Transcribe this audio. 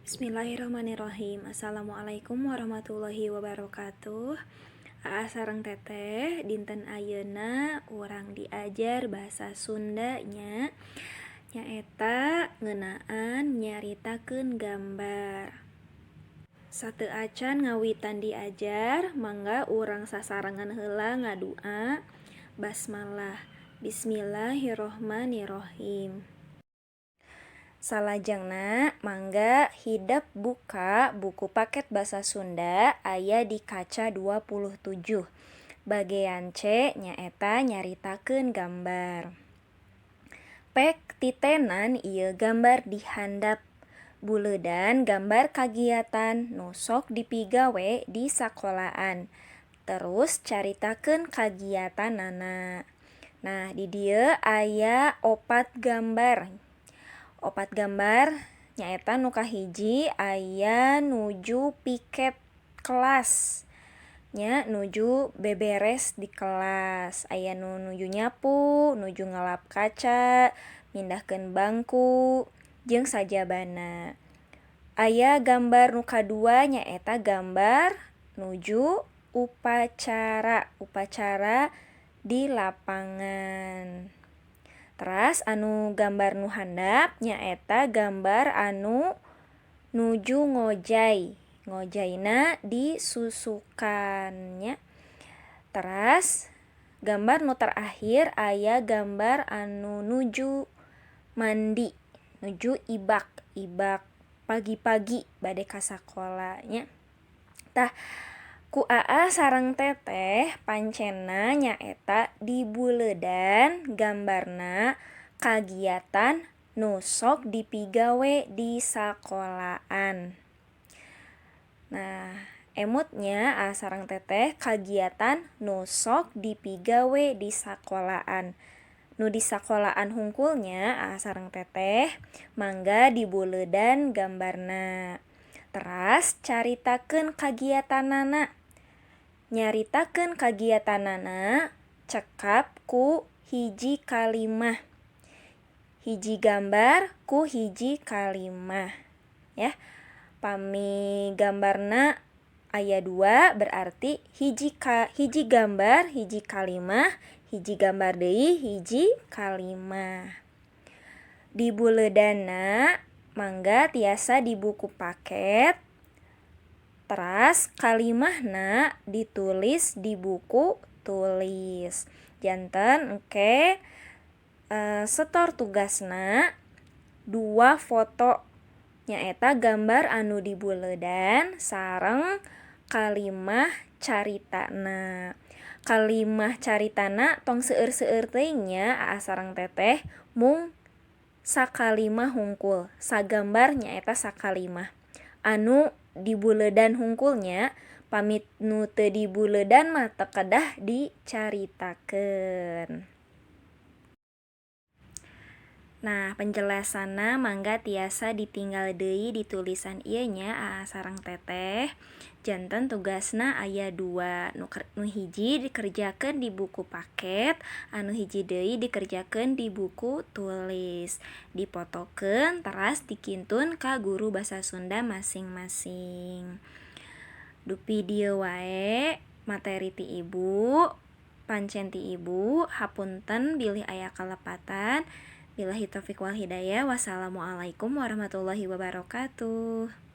Bismillahirrahmanirrahim. Assalamualaikum warahmatullahi wabarakatuh. Sareng teteh dinten ayeuna urang diajar bahasa Sunda nyaeta ngeunaan nyaritakeun gambar. Sateu acan ngawitan diajar, mangga urang sasarengan heula ngadua basmalah. Bismillahirrohmanirrohim. Salajengna mangga hidep buka buku paket basa Sunda aya di kaca 27. Bagean C nyaeta nyaritakeun gambar. Pek titenan ieu gambar di handap. Buleudan gambar kagiatan nu sok dipigawe di sakolaan. Terus caritakeun kagiatanana. Nah, di dieu aya 4 gambar. 4 gambar nyaeta nu kahiji aya nuju piket kelas nya nuju beberes di kelas, aya nu nuju nyapu, nuju ngalap kaca, mindahkeun bangku jeung sajabana. Aya gambar nu kadua nyaeta gambar nuju upacara di lapangan. Teras anu gambar nu handap nyaeta gambar anu nuju ngojayna disusukannya. Teras gambar nu terakhir aya gambar anu nuju mandi, nuju ibak pagi-pagi bade ka sakola nya. Tah ku Aa sareng teteh pancena nyaeta di buleudan gambarna kagiatan nu sok dipigawe di sakolaan. Nah, emutnya sareng teteh kagiatan nu sok dipigawe di sakolaan. Nu di sakolaan hungkulnya sareng teteh mangga di buleudan gambarna. Teras caritakeun kagiatanana. Nyaritakeun kagiatanana cekap ku hiji kalimah. Hiji gambar ku hiji kalimah ya. Pami gambarna aya 2 berarti hiji gambar hiji kalimah, hiji gambar deui hiji kalimah. Di buleudanna mangga tiasa di buku paket. Teras kalimahna ditulis di buku tulis. Janten engke setor tugasna 2 foto nyaeta gambar anu di buleudan sareng kalimah caritana. Kalimah caritana tong seueur-seueur teuing nya sareng teteh mung sakalimah hungkul. Sagambar nyaeta sakalimah. Anu di buleudan hungkulnya pamit nu teu di buleudan mah teu kedah dicaritakeun. Nah, penjelasanna mangga tiasa ditinggal deui di tulisan ieu nya sareng teteh. Janten tugasna aya 2, nu hiji dikerjakeun di buku paket, anu hiji deui dikerjakeun di buku tulis. Dipotokeun teras dikintun ka guru basa Sunda masing-masing. Dupi dieu wae materi ti Ibu, pancen ti Ibu, hapunten bilih aya kalepatan. Billahi taufiq wal hidayah. Wassalamualaikum warahmatullahi wabarakatuh.